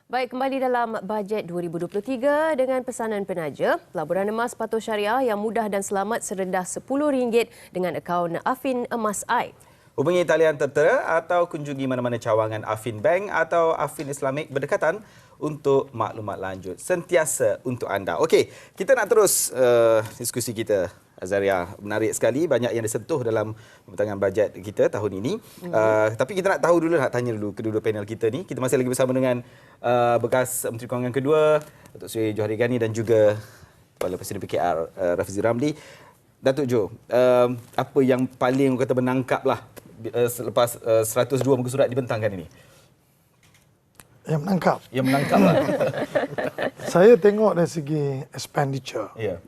Baik, kembali dalam bajet 2023 dengan pesanan penaja, pelaburan emas Patuh Syariah yang mudah dan selamat serendah RM10 dengan akaun Affin Emas I. Hubungi talian tertera atau kunjungi mana-mana cawangan Affin Bank atau Affin Islamic berdekatan untuk maklumat lanjut. Sentiasa untuk anda. Okey, kita nak terus diskusi kita. Azaria, menarik sekali, banyak yang disentuh dalam pembentangan bajet kita tahun ini. Tapi kita nak tahu dulu, nak tanya dulu kedua-dua panel kita ni. Kita masih lagi bersama dengan bekas Menteri Kewangan kedua, Datuk Seri Johari Ghani dan juga Kepala Presiden PKR Rafizi Ramli. Datuk Jo, apa yang paling kata menangkap lah selepas 102 muka surat dibentangkan ini? Yang menangkap? Yang menangkap lah. Saya tengok dari segi expenditure. Yeah.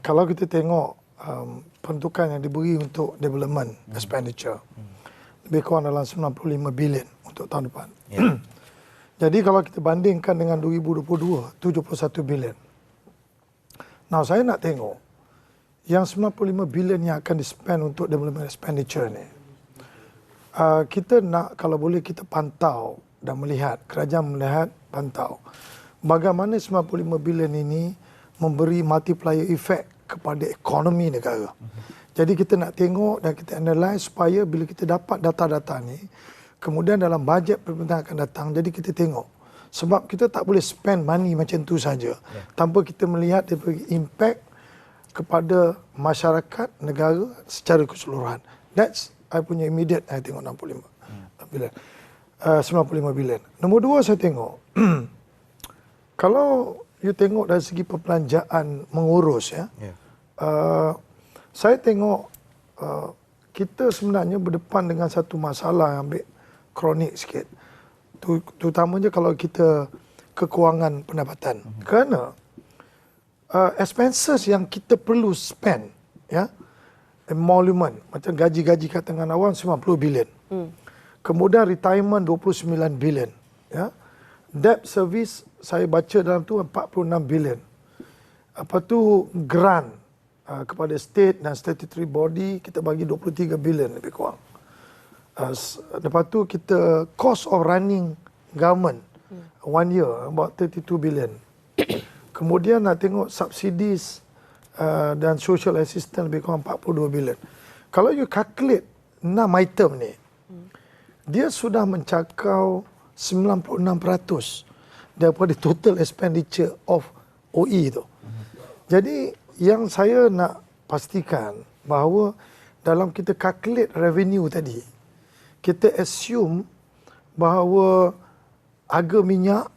Kalau kita tengok peruntukan yang diberi untuk development expenditure, lebih kurang dalam 95 bilion untuk tahun depan. Yeah. Jadi kalau kita bandingkan dengan 2022, 71 bilion. Now saya nak tengok yang 95 bilion yang akan dispend untuk development expenditure ni. Kita nak, kalau boleh kita pantau dan melihat, kerajaan melihat, pantau bagaimana 95 bilion ini memberi multiplier effect kepada ekonomi negara. Jadi kita nak tengok dan kita analyse supaya bila kita dapat data-data ni, kemudian dalam bajet pemerintahan akan datang, jadi kita tengok. Sebab kita tak boleh spend money macam tu saja tanpa kita melihat dia bagi impact kepada masyarakat, negara secara keseluruhan. That's I punya immediate, I tengok 95 bilion. 95 bilion. Nombor dua saya tengok, kalau you tengok dari segi perbelanjaan mengurus, saya tengok kita sebenarnya berdepan dengan satu masalah yang ambil kronik sikit. Terutamanya kalau kita kekurangan pendapatan. Kerana expenses yang kita perlu spend, emolument, macam gaji-gaji katakan awam 90 bilion. Kemudian retirement 29 bilion. Debt service saya baca dalam tu 46 bilion. Apa tu grant kepada state dan statutory body kita bagi 23 bilion lebih kurang. Lepas tu kita cost of running government 1 year about 32 bilion. Kemudian nak tengok subsidies dan social assistance lebih kurang 42 bilion. Kalau you calculate 6 item ni, dia sudah mencakau 96% daripada total expenditure of OE tu. Jadi yang saya nak pastikan bahawa dalam kita calculate revenue tadi, kita assume bahawa harga minyak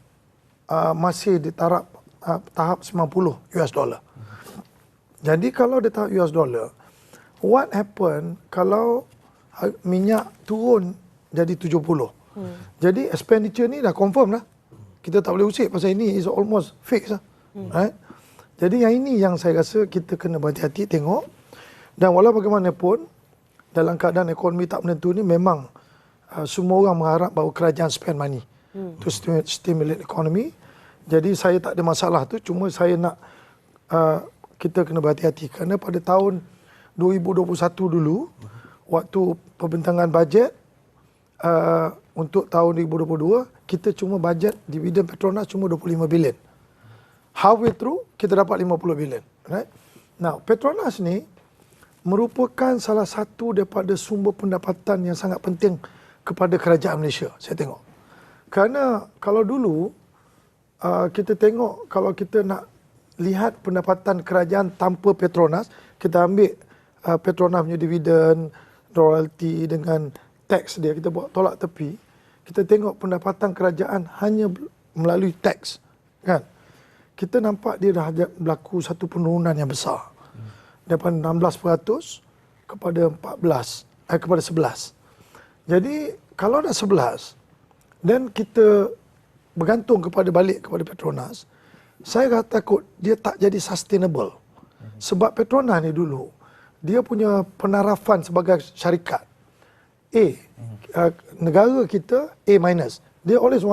masih di tahap 90 US dollar. Jadi kalau di tahap US dollar, what happen kalau minyak turun jadi 70? Jadi expenditure ni dah confirm dah. Kita tak boleh usik pasal ini is almost fixed lah. Right? Jadi yang ini yang saya rasa kita kena berhati-hati tengok. Dan walau bagaimanapun, dalam keadaan ekonomi tak menentu ni memang semua orang mengharap bahawa kerajaan spend money to stimulate economy. Jadi saya tak ada masalah tu, cuma saya nak kita kena berhati-hati. Kerana pada tahun 2021 dulu, waktu pembentangan bajet untuk tahun 2022, kita cuma bajet dividen Petronas cuma 25 bilion. Halfway through, kita dapat 50 bilion. Right? Now, Petronas ni merupakan salah satu daripada sumber pendapatan yang sangat penting kepada kerajaan Malaysia, saya tengok. Kerana kalau dulu, kita tengok, kalau kita nak lihat pendapatan kerajaan tanpa Petronas, kita ambil Petronas punya dividen, royalty dengan tax dia, kita buat tolak tepi, kita tengok pendapatan kerajaan hanya melalui tax, kan? Kita nampak dia dah berlaku satu penurunan yang besar. Daripada 16% kepada 11. Jadi kalau dah 11 dan kita bergantung balik kepada Petronas, saya takut dia tak jadi sustainable. Sebab Petronas ni dulu dia punya penarafan sebagai syarikat A, negara kita A minus. Dia always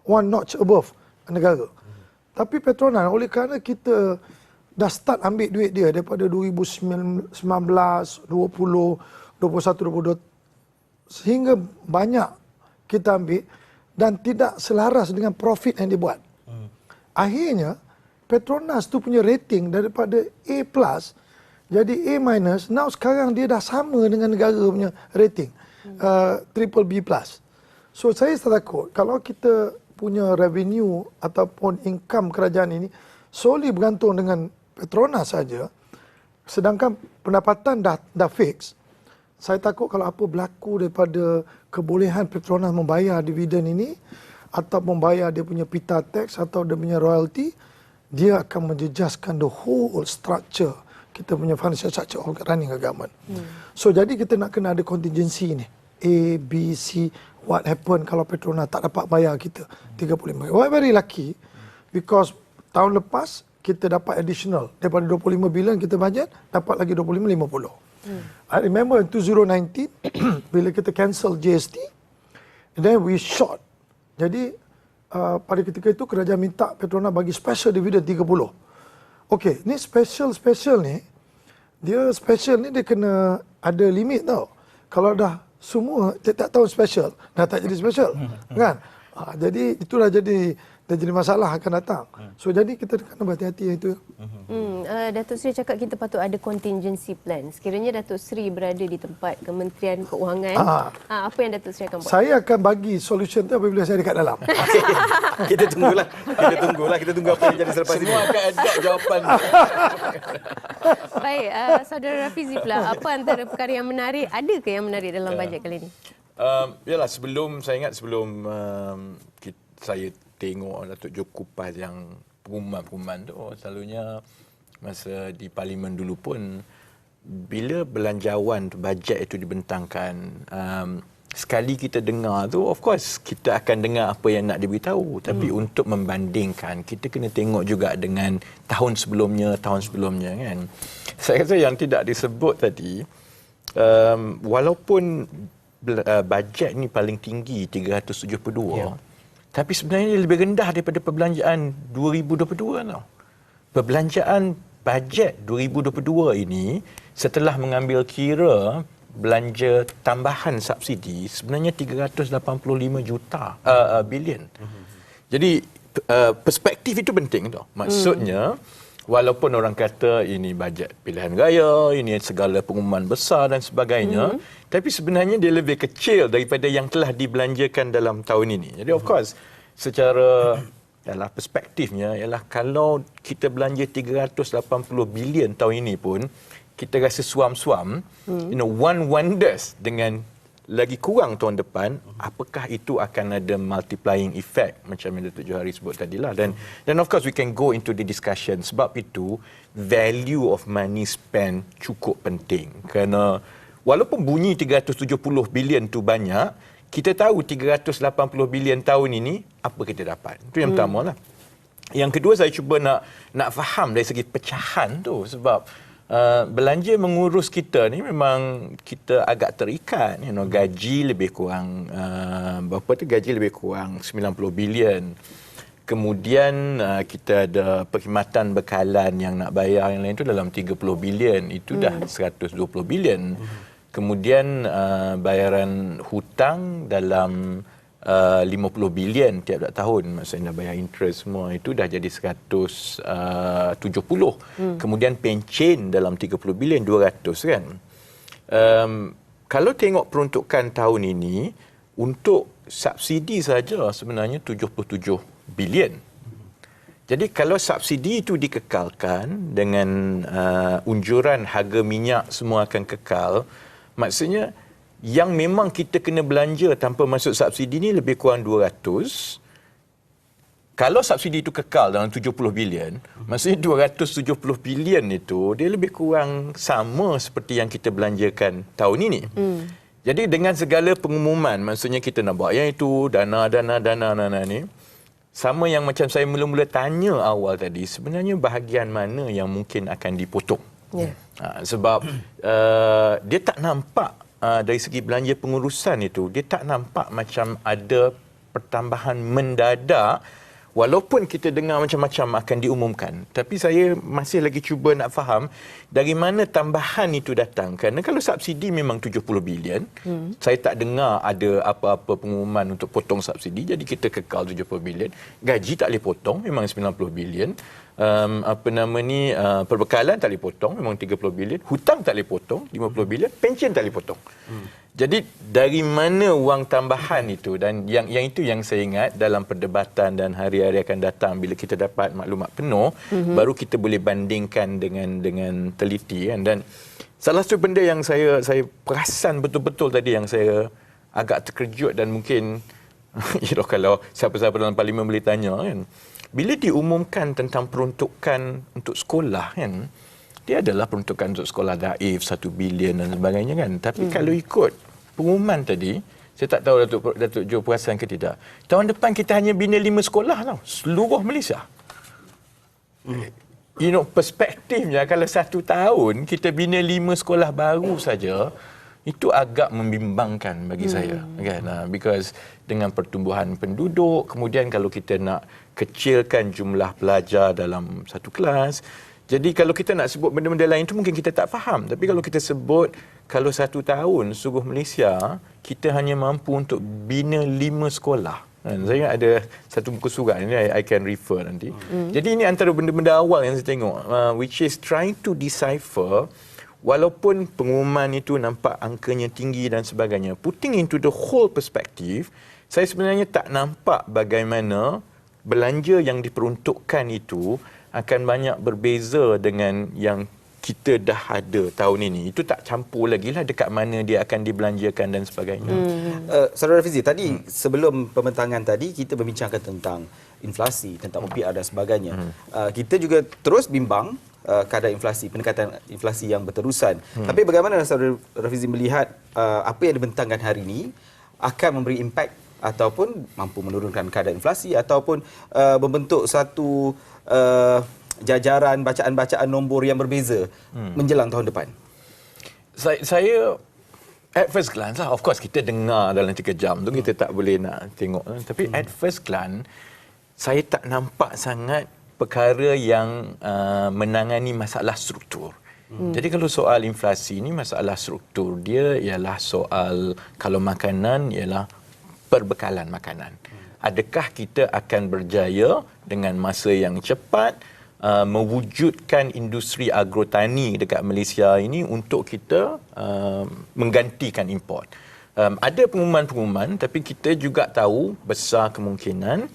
one notch above negara. Tapi Petronas, oleh kerana kita dah start ambil duit dia daripada 2019, 20, 21, 22, sehingga banyak kita ambil, dan tidak selaras dengan profit yang dibuat. Akhirnya Petronas tu punya rating daripada A+, jadi A-, now sekarang dia dah sama dengan negara punya rating, triple B+. So saya takut kalau kita punya revenue ataupun income kerajaan ini solely bergantung dengan Petronas saja, sedangkan pendapatan dah fix, saya takut kalau apa berlaku daripada kebolehan Petronas membayar dividen ini atau membayar dia punya pita tax atau dia punya royalty, dia akan menjejaskan the whole structure, kita punya financial structure of running a government. So jadi kita nak kena ada contingency ni. A, B, C, what happen kalau Petronas tak dapat bayar kita 35. We're very lucky because tahun lepas kita dapat additional daripada 25 bilion kita bajet, dapat lagi 25-50. I remember in 2019 bila kita cancel GST, then we short. Jadi pada ketika itu kerajaan minta Petronas bagi special dividend 30. Okey, ni special ni, dia kena ada limit tau. Kalau dah semua tiap-tiap tahun special, dah tak jadi special, kan? Jadi itulah jadi masalah akan datang. So jadi kita kena berhati-hati yang itu. Datuk Seri cakap kita patut ada contingency plan. Sekiranya Datuk Seri berada di tempat Kementerian Keuangan, apa yang Datuk Seri akan buat? Saya akan bagi solution tu apabila saya dekat dalam. Kita tunggulah. Kita tunggu apa yang jadi selepas ini. Semua akan ada jawapan. Baik, Saudara Rafizi pula, apa antara perkara yang menarik, adakah yang menarik dalam bajet kali ini? Yalah, saya ingat sebelum saya tengok Datuk Jo kupas yang pengumuman-pengumuman tu, selalunya masa di parlimen dulu pun bila belanjawan bajet itu dibentangkan, sekali kita dengar tu, of course kita akan dengar apa yang nak diberitahu, tapi untuk membandingkan kita kena tengok juga dengan tahun sebelumnya kan. Saya rasa yang tidak disebut tadi, walaupun bajet ni paling tinggi 372, tapi sebenarnya lebih rendah daripada perbelanjaan 2022 tau. Perbelanjaan bajet 2022 ini setelah mengambil kira belanja tambahan subsidi sebenarnya 385 bilion. Jadi perspektif itu penting tau. Maksudnya walaupun orang kata ini bajet pilihan raya, ini segala pengumuman besar dan sebagainya, tapi sebenarnya dia lebih kecil daripada yang telah dibelanjakan dalam tahun ini. Jadi of course, secara perspektifnya ialah kalau kita belanja 380 bilion tahun ini pun, kita rasa suam-suam, one wonders dengan lagi kurang tahun depan, apakah itu akan ada multiplying effect macam yang Datuk Johari sebut tadilah. Dan of course we can go into the discussion. Sebab itu value of money spent cukup penting. Kerana walaupun bunyi 370 bilion tu banyak, kita tahu 380 bilion tahun ini apa kita dapat. Itu yang pertama lah. Yang kedua, saya cuba nak faham dari segi pecahan tu, sebab belanja mengurus kita ni memang kita agak terikat, gaji lebih kurang gaji lebih kurang 90 bilion. Kemudian kita ada perkhidmatan bekalan yang nak bayar yang lain tu dalam 30 bilion, itu dah 120 bilion. Kemudian bayaran hutang dalam 50 bilion tiap tahun, maksudnya dah bayar interest semua, itu dah jadi 170. Kemudian pencen dalam 30 bilion, 200 kan. Kalau tengok peruntukan tahun ini, untuk subsidi saja sebenarnya 77 bilion. Jadi kalau subsidi itu dikekalkan dengan unjuran harga minyak semua akan kekal, maksudnya yang memang kita kena belanja tanpa masuk subsidi ni lebih kurang 200. Kalau subsidi itu kekal dalam 70 bilion, maksudnya 270 bilion itu dia lebih kurang sama seperti yang kita belanjakan tahun ini. Jadi dengan segala pengumuman, maksudnya kita nak buat yang itu, dana ni, sama yang macam saya mula-mula tanya awal tadi, sebenarnya bahagian mana yang mungkin akan dipotong. Sebab dia tak nampak dari segi belanja pengurusan itu, dia tak nampak macam ada pertambahan mendadak Walaupun kita dengar macam-macam akan diumumkan, tapi saya masih lagi cuba nak faham dari mana tambahan itu datang. Kerana kalau subsidi memang 70 bilion, saya tak dengar ada apa-apa pengumuman untuk potong subsidi, jadi kita kekal 70 bilion. Gaji tak boleh potong, memang 90 bilion. Perbekalan tak boleh potong, memang 30 bilion. Hutang tak boleh potong, 50 bilion. Pension tak boleh potong. Jadi dari mana wang tambahan itu, dan yang itu yang saya ingat dalam perdebatan dan hari-hari akan datang bila kita dapat maklumat penuh, baru kita boleh bandingkan dengan teliti kan. Dan salah satu benda yang saya perasan betul-betul tadi yang saya agak terkejut dan mungkin kalau siapa-siapa dalam parlimen boleh tanya kan, bila diumumkan tentang peruntukan untuk sekolah kan, dia adalah peruntukan untuk sekolah daif 1 bilion dan sebagainya kan. Tapi kalau ikut pengumuman tadi, saya tak tahu Datuk Jo perasan ke tidak, tahun depan kita hanya bina 5 sekolah tau, seluruh Malaysia. Perspektifnya kalau 1 tahun kita bina 5 sekolah baru saja, itu agak membimbangkan bagi saya kan, because dengan pertumbuhan penduduk, kemudian kalau kita nak kecilkan jumlah pelajar dalam satu kelas, jadi kalau kita nak sebut benda-benda lain tu mungkin kita tak faham, tapi kalau kita sebut kalau 1 tahun seluruh Malaysia kita hanya mampu untuk bina 5 sekolah. Saya ada satu muka surat ini, I can refer nanti. Jadi ini antara benda-benda awal yang saya tengok, which is trying to decipher. Walaupun pengumuman itu nampak angkanya tinggi dan sebagainya, putting into the whole perspective, saya sebenarnya tak nampak bagaimana belanja yang diperuntukkan itu akan banyak berbeza dengan yang kita dah ada tahun ini. Itu tak campur lagi lah dekat mana dia akan dibelanjakan dan sebagainya. Saudara Fizi, tadi sebelum pembentangan tadi kita berbincangkan tentang inflasi, tentang OPR dan sebagainya. Kita juga terus bimbang kadar inflasi, peningkatan inflasi yang berterusan. Tapi bagaimana Saudara Fizi melihat apa yang dibentangkan hari ini akan memberi impak ataupun mampu menurunkan kadar inflasi ataupun membentuk satu jajaran bacaan-bacaan nombor yang berbeza menjelang tahun depan? Saya at first glance lah, of course kita dengar dalam 3 jam tu, kita tak boleh nak tengok. Tapi at first glance, saya tak nampak sangat perkara yang menangani masalah struktur. Jadi kalau soal inflasi ni, masalah struktur dia ialah soal, kalau makanan ialah perbekalan makanan. Adakah kita akan berjaya dengan masa yang cepat mewujudkan industri agrotani dekat Malaysia ini untuk kita menggantikan import. Ada pengumuman-pengumuman, tapi kita juga tahu besar kemungkinan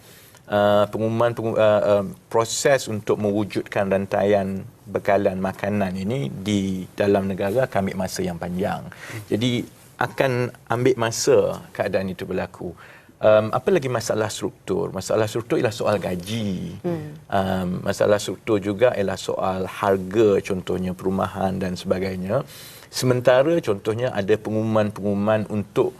proses untuk mewujudkan rantaian bekalan makanan ini di dalam negara akan ambil masa yang panjang. Jadi akan ambil masa keadaan itu berlaku. Apa lagi masalah struktur? Masalah struktur ialah soal gaji. Masalah struktur juga ialah soal harga, contohnya perumahan dan sebagainya. Sementara contohnya ada pengumuman-pengumuman untuk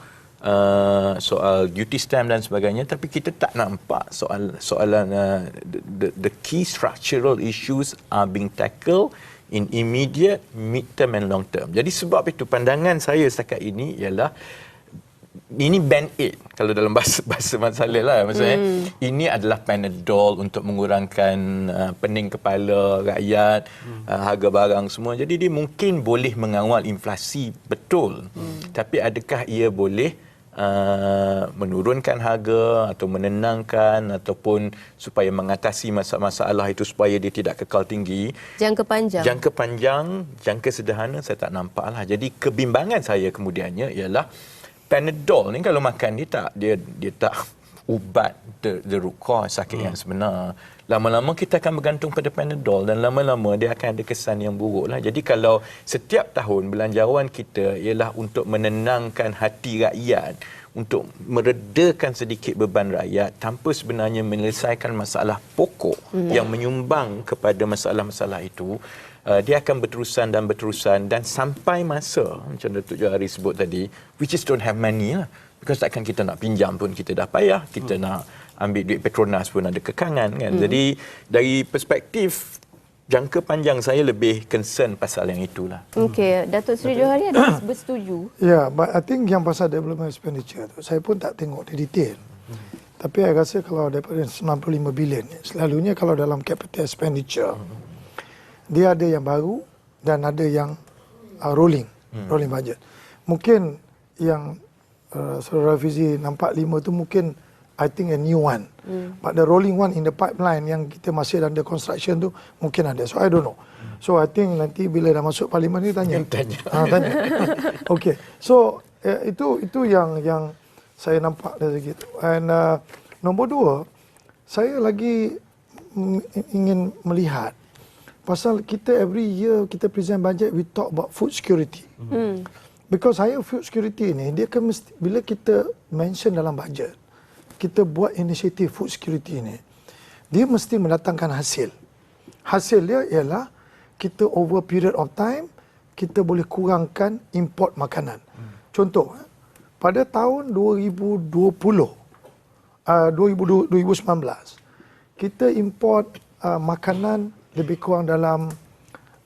soal duty stamp dan sebagainya, tapi kita tak nampak soalan the key structural issues are being tackled in immediate, mid-term and long term. Jadi sebab itu pandangan saya setakat ini ialah ini band-aid kalau dalam bahasa masalah lah, maksudnya ini adalah Panadol untuk mengurangkan pening kepala rakyat, harga barang semua. Jadi dia mungkin boleh mengawal inflasi betul, tapi adakah ia boleh menurunkan harga atau menenangkan ataupun supaya mengatasi masalah itu supaya dia tidak kekal tinggi? Jangka panjang, jangka sederhana saya tak nampak lah. Jadi kebimbangan saya kemudiannya ialah Panadol ni kalau makan dia tak ubat the root cause sakit yang sebenar. Lama-lama kita akan bergantung pada Panadol dan lama-lama dia akan ada kesan yang buruk lah. Jadi kalau setiap tahun belanjawan kita ialah untuk menenangkan hati rakyat, untuk meredakan sedikit beban rakyat tanpa sebenarnya menyelesaikan masalah pokok yang menyumbang kepada masalah-masalah itu, dia akan berterusan dan sampai masa macam Datuk Johari sebut tadi, which is don't have money lah. Because takkan kita nak pinjam pun kita dah payah, kita nak ambil duit Petronas pun ada kekangan kan. Jadi dari perspektif jangka panjang saya lebih concern pasal yang itulah. Okey, Datuk Seri Johari ada bersetuju? Ya, but I think yang pasal development expenditure tu saya pun tak tengok di detail. Tapi saya rasa kalau daripada 95 bilion, selalunya kalau dalam capital expenditure, dia ada yang baru dan ada yang rolling budget. Mungkin yang Saudara Fizi nampak 5 tu mungkin I think a new one. But the rolling one in the pipeline yang kita masih under construction tu mungkin ada. So I don't know. So I think nanti bila dah masuk parlimen ni tanya. Tanya. Tanya. Okay. So itu yang saya nampak dari situ. And nombor 2, saya lagi ingin melihat pasal kita every year kita present budget, we talk about food security. Because saya food security ni dia kan mesti, bila kita mention dalam budget, kita buat inisiatif food security ni, dia mesti mendatangkan hasil. Hasil dia ialah kita over period of time kita boleh kurangkan import makanan. Contoh, pada tahun 2019 kita import makanan lebih kurang dalam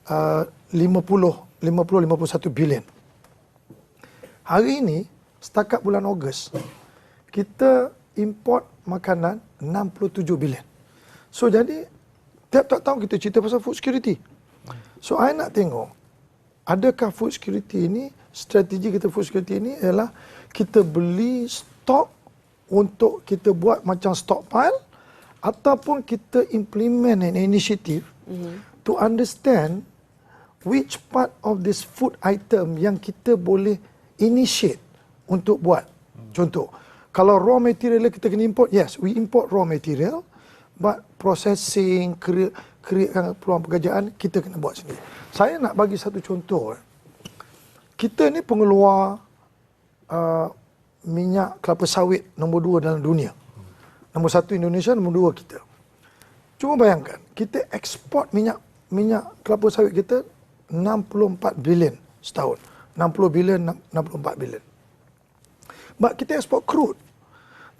51 bilion. Hari ini setakat bulan Ogos kita import makanan 67 bilion. So jadi tiap-tiap tahun kita cerita pasal food security. So I nak tengok adakah food security ini, strategi kita food security ini ialah kita beli stok untuk kita buat macam stockpile ataupun kita implement an initiative to understand which part of this food item yang kita boleh initiate untuk buat. Contoh, kalau raw material kita kena import, yes, we import raw material, but processing, create peluang pekerjaan, kita kena buat sendiri. Saya nak bagi satu contoh. Kita ni pengeluar minyak kelapa sawit nombor 2 dalam dunia. Nombor 1 Indonesia, nombor 2 kita. Cuma bayangkan, kita ekspor minyak kelapa sawit kita 64 bilion setahun. 60 bilion, 64 bilion. But kita ekspor crude.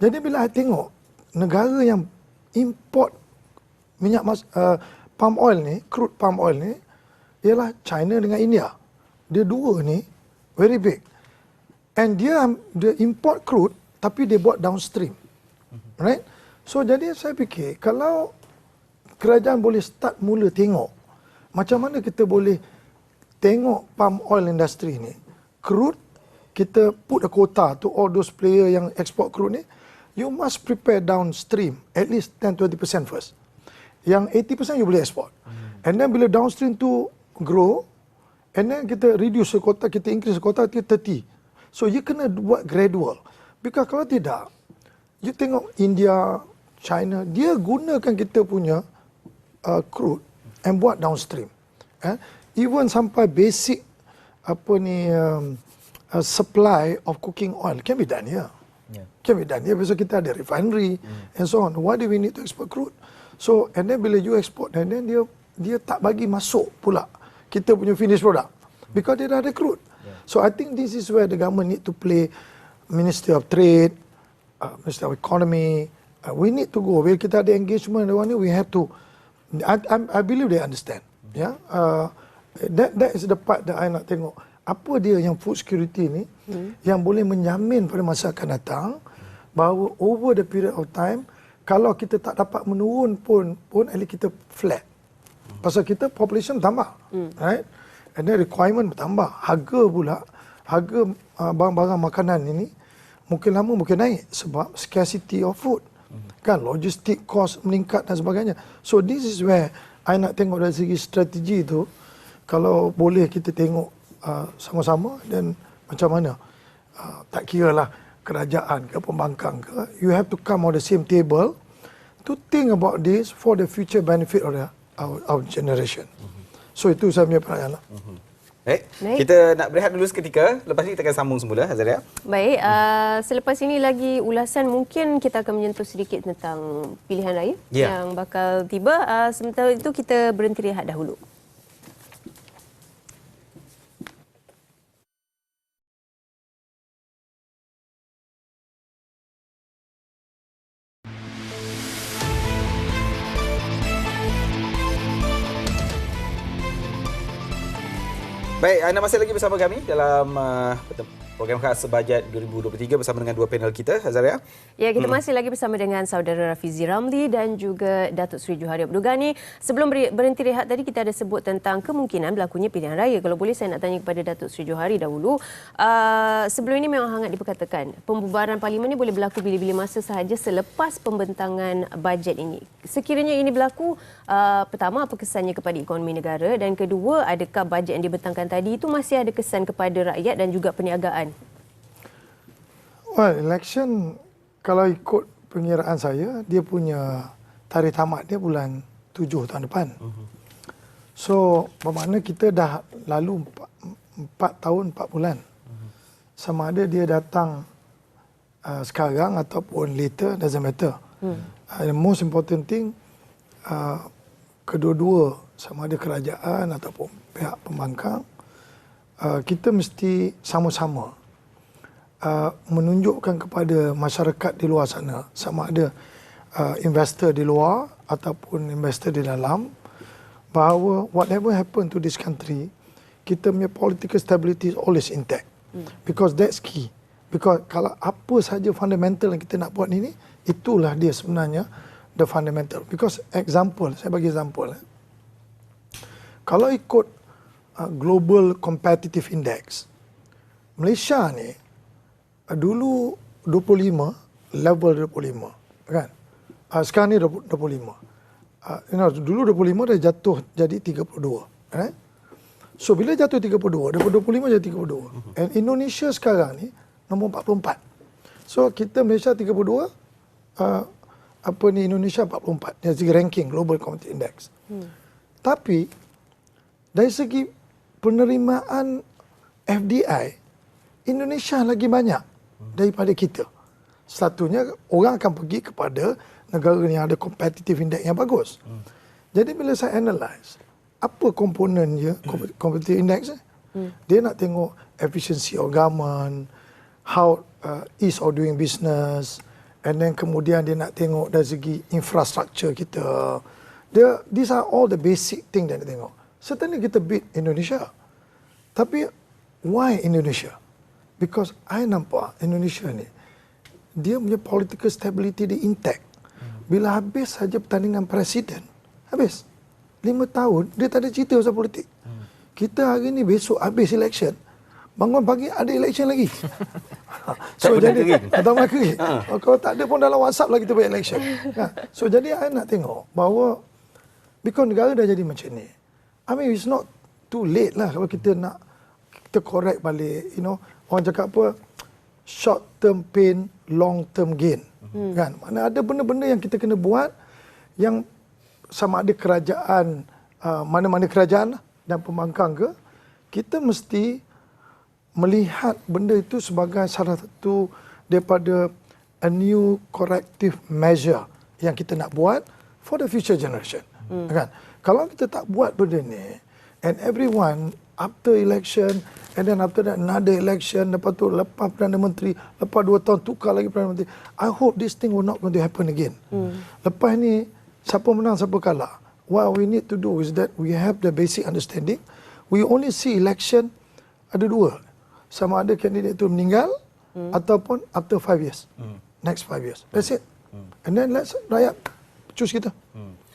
Jadi bila saya tengok negara yang import minyak palm oil ni, crude palm oil ni, ialah China dengan India. Dia dua ni very big. And dia import crude tapi dia buat downstream. Right? So jadi saya fikir kalau kerajaan boleh start mula tengok macam mana kita boleh tengok palm oil industry ni, crude, kita put a quota to all those player yang export crude ni, you must prepare downstream at least 10-20% first. Yang 80% you boleh export. And then bila downstream tu grow, and then kita reduce the quota, kita increase the quota to 30. So you kena buat gradual. Because kalau tidak, you tengok India, China, dia gunakan kita punya crude and buat downstream. Even sampai basic supply of cooking oil can be done here. Can be done here. Besok kita ada refinery and so on. Why do we need to export crude? So and then bila you export, and then dia tak bagi masuk pula kita punya finished product because dia dah ada crude. So I think this is where the government need to play. Ministry of Trade, Ministry of Economy. We need to go. Bila kita ada engagement dengan ni, we have to. I believe they understand. Yeah. That is the part that I nak tengok. Apa dia yang food security ni yang boleh menjamin pada masa akan datang bahawa over the period of time, kalau kita tak dapat menurun pun at least kita flat. Pasal kita population bertambah. Right? And then requirement bertambah. Harga barang-barang makanan ini mungkin lama mungkin naik sebab scarcity of food. Kan, logistik cost meningkat dan sebagainya. So this is where I nak tengok dari segi strategi tu, kalau boleh kita tengok sama-sama dan macam mana. Tak kira lah kerajaan ke pembangkang ke, you have to come on the same table to think about this for the future benefit of our generation. So itu saya punya pandangan lah. Baik, kita nak berehat dulu seketika. Lepas ni kita akan sambung semula, Azaria. Baik, selepas ini lagi ulasan, mungkin kita akan menyentuh sedikit tentang pilihan raya yang bakal tiba. Sementara itu kita berhenti rehat dahulu. Baik, anda masih lagi bersama kami dalam program khas bajet 2023 bersama dengan dua panel kita, Azaria. Ya, kita masih lagi bersama dengan saudara Rafizi Ramli dan juga Datuk Seri Johari Abdul Ghani. Sebelum berhenti rehat tadi, kita ada sebut tentang kemungkinan berlakunya pilihan raya. Kalau boleh saya nak tanya kepada Datuk Seri Johari dahulu. Sebelum ini memang hangat diperkatakan, pembubaran parlimen ini boleh berlaku bila-bila masa sahaja selepas pembentangan bajet ini. Sekiranya ini berlaku, pertama, apa kesannya kepada ekonomi negara, dan kedua, adakah bajet yang dibentangkan tadi itu masih ada kesan kepada rakyat dan juga perniagaan? Well, election kalau ikut pengiraan saya, dia punya tarikh tamat dia bulan 7 tahun depan. So, bermakna kita dah lalu 4 tahun 4 bulan. Sama ada dia datang sekarang ataupun later, doesn't matter. The most important thing, kedua-dua, sama ada kerajaan ataupun pihak pembangkang, kita mesti sama-sama menunjukkan kepada masyarakat di luar sana, sama ada investor di luar ataupun investor di dalam, bahawa whatever happen to this country, kita punya political stability is always intact. Because that's key. Because kalau apa saja fundamental yang kita nak buat ini, itulah dia sebenarnya the fundamental. Because example, saya bagi example. Kalau ikut Global Competitive Index, Malaysia ni dulu 25, level 25, kan? Sekarang ni 25. Dulu 25 dah jatuh jadi 32, right? So bila jatuh 32, daripada 25 jadi 32. And Indonesia sekarang ni nombor 44. So kita Malaysia 32, Indonesia 44 dari segi ranking Global Competitive Index. Tapi dari segi penerimaan FDI, Indonesia lagi banyak daripada kita. Satunya, orang akan pergi kepada negara yang ada competitive index yang bagus. Jadi bila saya analyse, apa komponen dia, competitive index, dia nak tengok efficiency of government, how ease of doing business, and then kemudian dia nak tengok dari segi infrastructure kita. These are all the basic thing that dia tengok. Certainly kita beat Indonesia. Tapi why Indonesia? Because I nampak Indonesia ni, dia punya political stability dia intact. Bila habis saja pertandingan presiden, habis. 5 tahun, dia tak ada cerita pasal politik. Kita hari ni besok habis election, bangun pagi ada election lagi. So jadi, kalau tak ada pun dalam WhatsApp lah kita buat election. So jadi I nak tengok bahawa, because negara dah jadi macam ni, I mean it's not too late lah kalau kita nak, kita correct balik, orang cakap apa, short term pain, long term gain. Kan? Mana ada benda-benda yang kita kena buat yang sama ada kerajaan, mana-mana kerajaan dan pembangkang ke, kita mesti melihat benda itu sebagai salah satu daripada a new corrective measure yang kita nak buat for the future generation. Kan? Kalau kita tak buat benda ni, and everyone after election, and then after that another election, lepas tu lepas Perdana Menteri, lepas 2 tahun tukar lagi Perdana Menteri, I hope this thing will not going to happen again. Lepas ni, siapa menang, siapa kalah. What we need to do is that we have the basic understanding. We only see election, ada 2. Sama ada kandidat itu meninggal, ataupun after 5 years. Next 5 years. That's it. And then let's rakyat choose kita.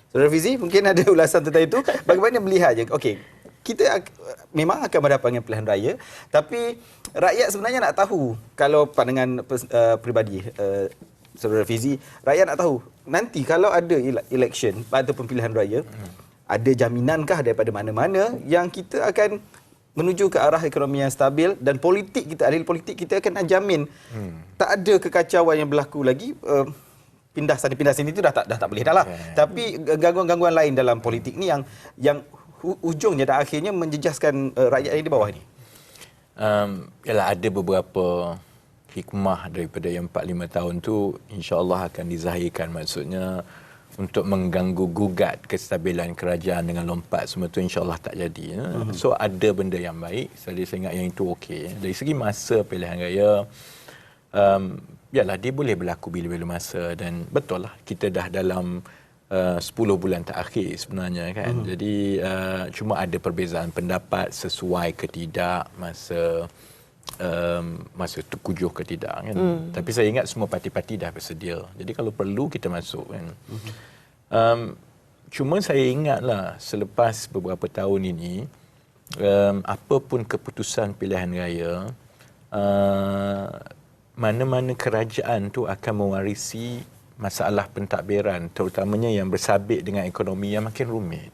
Saudara Fizi, mungkin ada ulasan tentang itu. Bagaimana melihatnya? Okey, kita memang akan berhadapan dengan pilihan raya, tapi rakyat sebenarnya nak tahu, kalau pandangan peribadi Saudara Fizi, rakyat nak tahu nanti kalau ada election ataupun pilihan raya, ada jaminankah daripada mana-mana yang kita akan menuju ke arah ekonomi yang stabil, dan politik kita, ahli politik kita akan jamin tak ada kekacauan yang berlaku lagi. Pindah sana sini itu dah tak boleh dah lah. Tapi gangguan-gangguan lain dalam politik ni yang ujungnya dan akhirnya menjejaskan rakyat yang di bawah ni. Yalah, ada beberapa hikmah daripada yang 4-5 tahun tu, insya-Allah akan dizahirkan. Maksudnya untuk mengganggu gugat kestabilan kerajaan dengan lompat semua tu, insya-Allah tak jadi. So ada benda yang baik. Saya ingat yang itu okey. Dari segi masa pilihan raya, yalah, dia boleh berlaku bila-bila masa, dan betul lah kita dah dalam 10 bulan terakhir sebenarnya kan. Jadi cuma ada perbezaan pendapat sesuai ke tidak masa masa terkujuh ke tidak kan. Tapi saya ingat semua parti-parti dah bersedia. Jadi kalau perlu kita masuk kan. Cuma saya ingatlah selepas beberapa tahun ini, apa pun keputusan pilihan raya, mana-mana kerajaan tu akan mewarisi masalah pentadbiran, terutamanya yang bersabit dengan ekonomi yang makin rumit.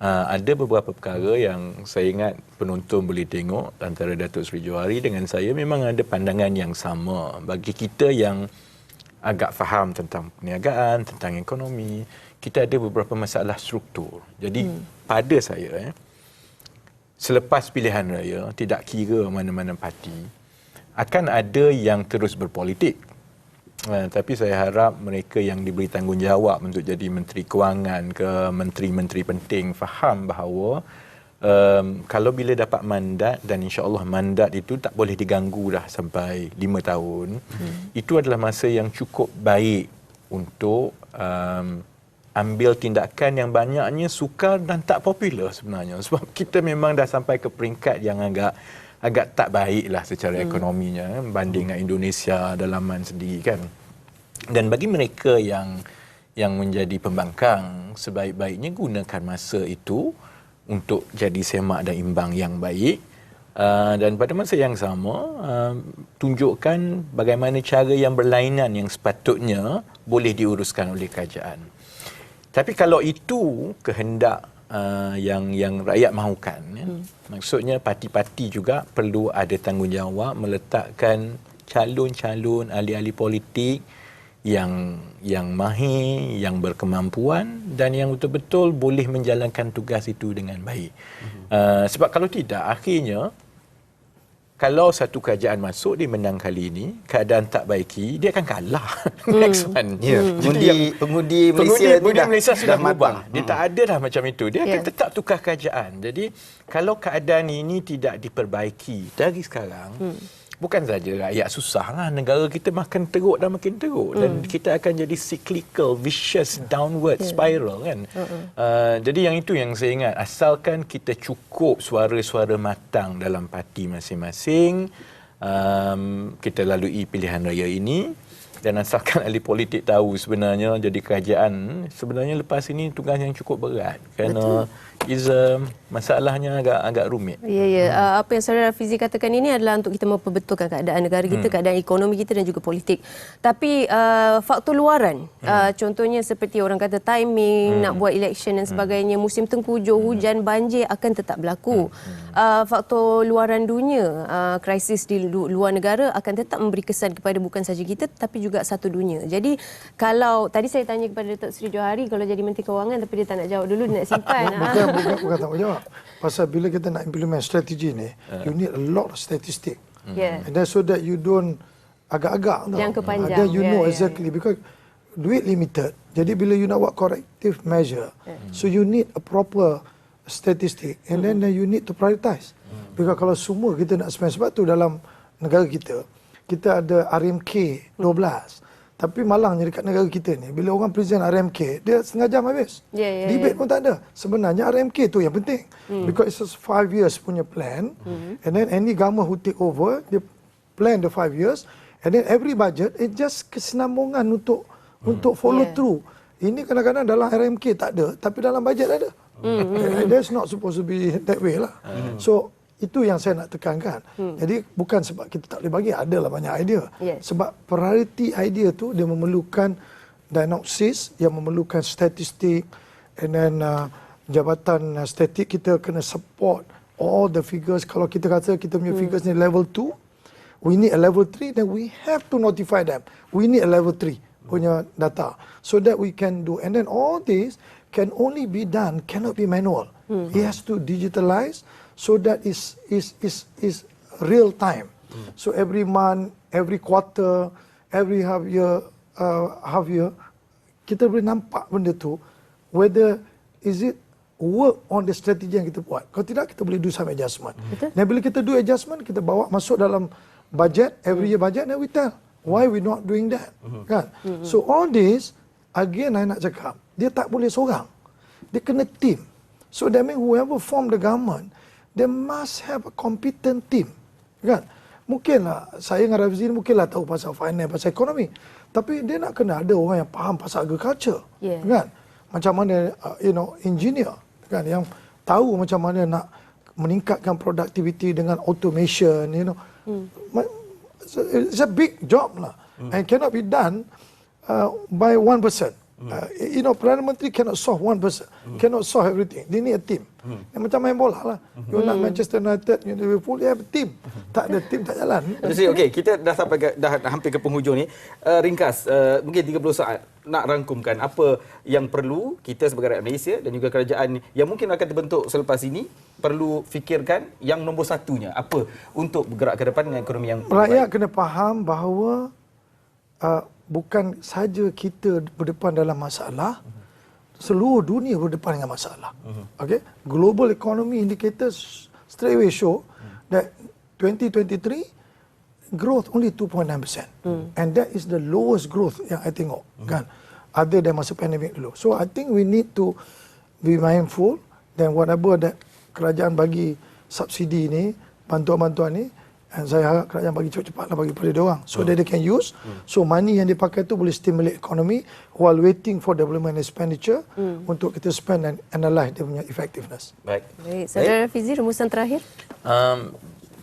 Ada beberapa perkara yang saya ingat penonton boleh tengok antara Datuk Seri Johari dengan saya memang ada pandangan yang sama. Bagi kita yang agak faham tentang perniagaan, tentang ekonomi, kita ada beberapa masalah struktur. Jadi pada saya, selepas pilihan raya, tidak kira mana-mana parti, akan ada yang terus berpolitik. Tapi saya harap mereka yang diberi tanggungjawab untuk jadi Menteri Kewangan ke menteri-menteri penting faham bahawa kalau bila dapat mandat, dan insya-Allah mandat itu tak boleh diganggu dah sampai 5 tahun, itu adalah masa yang cukup baik untuk ambil tindakan yang banyaknya sukar dan tak popular sebenarnya. Sebab kita memang dah sampai ke peringkat yang agak tak baiklah secara ekonominya banding dengan Indonesia dalaman sendiri kan. Dan bagi mereka yang menjadi pembangkang, sebaik-baiknya gunakan masa itu untuk jadi semak dan imbang yang baik, dan pada masa yang sama tunjukkan bagaimana cara yang berlainan yang sepatutnya boleh diuruskan oleh kerajaan. Tapi kalau itu kehendak yang rakyat mahukan, maksudnya parti-parti juga perlu ada tanggungjawab meletakkan calon-calon ahli-ahli politik yang mahir, yang berkemampuan dan yang betul-betul boleh menjalankan tugas itu dengan baik. Sebab kalau tidak, akhirnya kalau satu kerajaan masuk dia menang kali ini, keadaan tak baiki, dia akan kalah next one. Pengundi Malaysia sudah berubah. Dia tak ada dah macam itu. Dia akan tetap tukar kerajaan. Jadi kalau keadaan ini tidak diperbaiki dari sekarang, bukan saja rakyat susah lah, negara kita makin teruk dan makin teruk, dan kita akan jadi cyclical, vicious, downward spiral kan. Jadi yang itu yang saya ingat, asalkan kita cukup suara-suara matang dalam parti masing-masing, kita lalui pilihan raya ini, dan asalkan ahli politik tahu sebenarnya jadi kerajaan sebenarnya lepas ini tugas yang cukup berat kerana masalahnya agak rumit. Ya. Apa yang Saudara Fizi katakan ini adalah untuk kita memperbetulkan keadaan negara kita, keadaan ekonomi kita dan juga politik. Tapi faktor luaran, contohnya seperti orang kata timing, nak buat election dan sebagainya, musim tengkujuh, hujan, banjir akan tetap berlaku. Faktor luaran dunia, krisis di luar negara akan tetap memberi kesan kepada bukan saja kita tapi juga satu dunia. Jadi kalau tadi saya tanya kepada Datuk Seri Johari kalau jadi Menteri Kewangan tapi dia tak nak jawab dulu, dia nak simpan. Bukan tak jawab. Pasal bila kita nak implement strategi ni, you need a lot of statistic. And then so that you don't agak-agak. Jangka panjang. Then you know exactly because duit limited. Jadi bila you nak buat corrective measure, so you need a proper statistic and then you need to prioritize. Because kalau semua kita nak spend, sebab tu dalam negara kita ada RMK 12. Tapi malangnya dekat negara kita ni, bila orang present RMK, dia setengah jam habis. Debate pun tak ada. Sebenarnya RMK tu yang penting. Because it's a 5 years punya plan. And then any government who take over, dia plan the 5 years. And then every budget, it just kesinambungan untuk follow through. Ini kadang-kadang dalam RMK tak ada, tapi dalam budget ada. That's not supposed to be that way lah. So, itu yang saya nak tekankan. Jadi bukan sebab kita tak boleh bagi, adalah banyak idea. Sebab priority idea tu dia memerlukan diagnosis, yang memerlukan statistik, and then jabatan statistik kita kena support all the figures. Kalau kita kata kita punya figures ni level 2, we need a level 3, then we have to notify them. We need a level 3 punya data so that we can do. And then all this can only be done, cannot be manual. It has to digitalize so that is real time. So every month, every quarter, every half year, kita boleh nampak benda tu, whether is it work on the strategy yang kita buat. Kalau tidak, kita boleh do some adjustment. Dan bila kita do adjustment, kita bawa masuk dalam budget, every year budget, then we tell why we not doing that. Kan? So all this, again, saya nak cakap, dia tak boleh seorang. Dia kena team. So that means whoever form the government, they must have a competent team. Kan? Mungkinlah saya dengan Rafizi ni mungkinlah tahu pasal finance, pasal ekonomi. Tapi dia nak kena ada orang yang faham pasal agriculture. Kan? Macam mana engineer kan yang tahu macam mana nak meningkatkan produktiviti dengan automation, It's a big job lah. And cannot be done by one person. Perdana Menteri cannot solve one person, cannot solve everything. They need a team. Macam main bola lah. You nak Manchester United, Liverpool, you have a team. Tak ada team tak jalan. Okey, kita dah sampai dah hampir ke penghujung ni. Ringkas, mungkin 30 saat nak rangkumkan apa yang perlu kita sebagai rakyat Malaysia dan juga kerajaan yang mungkin akan terbentuk selepas ini perlu fikirkan yang nombor satunya apa untuk bergerak ke depan dengan ekonomi yang rakyat kena faham bahawa bukan saja kita berdepan dalam masalah, seluruh dunia berdepan dengan masalah. Okay? Global economy indicators straight away show that 2023 growth only 2.9%. And that is the lowest growth yang I tengok. Kan? Other than masa pandemic dulu. So I think we need to be mindful dan whatever that kerajaan bagi subsidi ni, bantuan-bantuan ni, dan saya harap kerajaan bagi cepat-cepatlah bagi pada dia orang so that they can use. So money yang dipakai tu boleh stimulate ekonomi while waiting for development expenditure untuk kita spend and analyse dia punya effectiveness. Baik. Saudara Fizi, rumusan terakhir?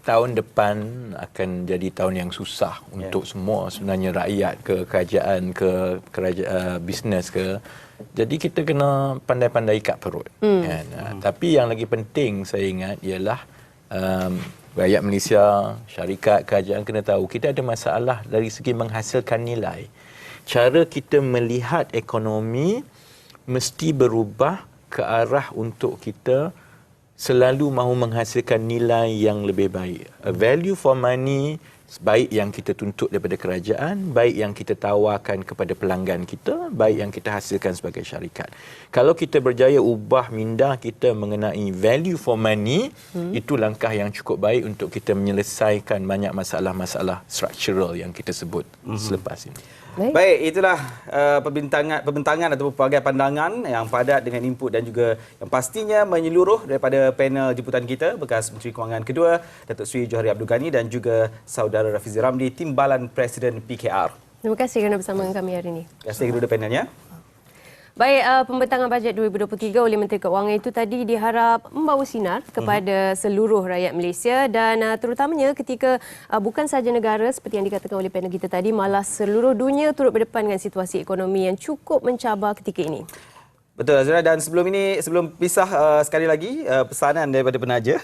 Tahun depan akan jadi tahun yang susah untuk semua sebenarnya, rakyat ke kerajaan ke bisnes ke. Jadi kita kena pandai-pandai ikat perut. Kan? Tapi yang lagi penting saya ingat ialah rakyat Malaysia, syarikat, kerajaan kena tahu kita ada masalah dari segi menghasilkan nilai. Cara kita melihat ekonomi mesti berubah ke arah untuk kita selalu mahu menghasilkan nilai yang lebih baik. A value for money, baik yang kita tuntut daripada kerajaan, baik yang kita tawarkan kepada pelanggan kita, baik yang kita hasilkan sebagai syarikat. Kalau kita berjaya ubah minda kita mengenai value for money, itu langkah yang cukup baik untuk kita menyelesaikan banyak masalah-masalah structural yang kita sebut selepas ini. Baik, itulah pembentangan atau pelbagai pandangan yang padat dengan input dan juga yang pastinya menyeluruh daripada panel jemputan kita, bekas Menteri Kewangan kedua Datuk Seri Johari Abdul Ghani dan juga saudara Rafizi Ramli, Timbalan Presiden PKR. Terima kasih kerana bersama kami hari ini. Terima kasih kedua panelnya. Baik, pembentangan bajet 2023 oleh Menteri Keuangan itu tadi diharap membawa sinar kepada seluruh rakyat Malaysia dan terutamanya ketika bukan sahaja negara seperti yang dikatakan oleh panel kita tadi, malah seluruh dunia turut berdepan dengan situasi ekonomi yang cukup mencabar ketika ini. Betul Azra, dan sebelum pisah sekali lagi pesanan daripada penaja,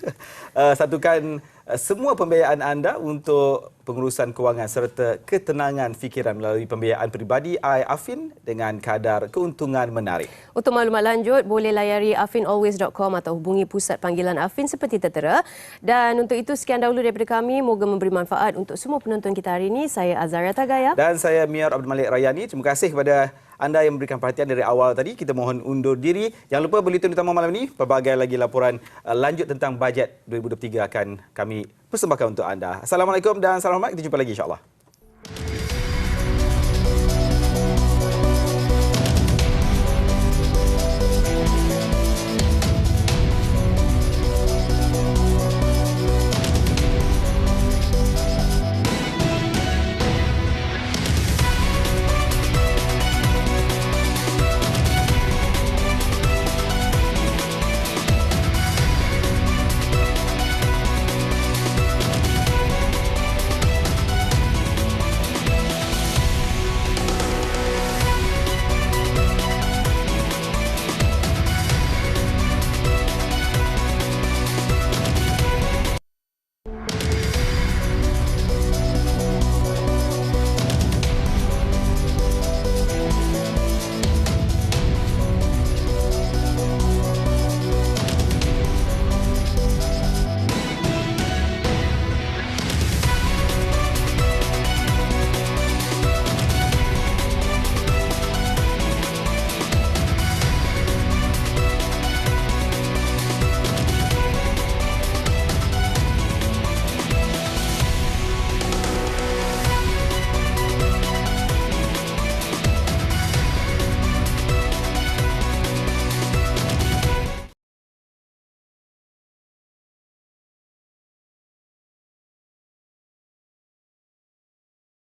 satukan semua pembiayaan anda untuk pengurusan kewangan serta ketenangan fikiran melalui pembiayaan peribadi iAfin dengan kadar keuntungan menarik. Untuk maklumat lanjut, boleh layari afinalways.com atau hubungi pusat panggilan Afin seperti tertera. Dan untuk itu, sekian dahulu daripada kami. Moga memberi manfaat untuk semua penonton kita hari ini. Saya Azhara Tagaya. Dan saya Miar Abdul Malik Rayani. Terima kasih kepada anda yang memberikan perhatian dari awal tadi. Kita mohon undur diri. Jangan lupa Buletin Utama malam ini, pelbagai lagi laporan lanjut tentang bajet 2023 akan kami persembahkan untuk anda. Assalamualaikum dan salam hormat. Kita jumpa lagi insya-Allah.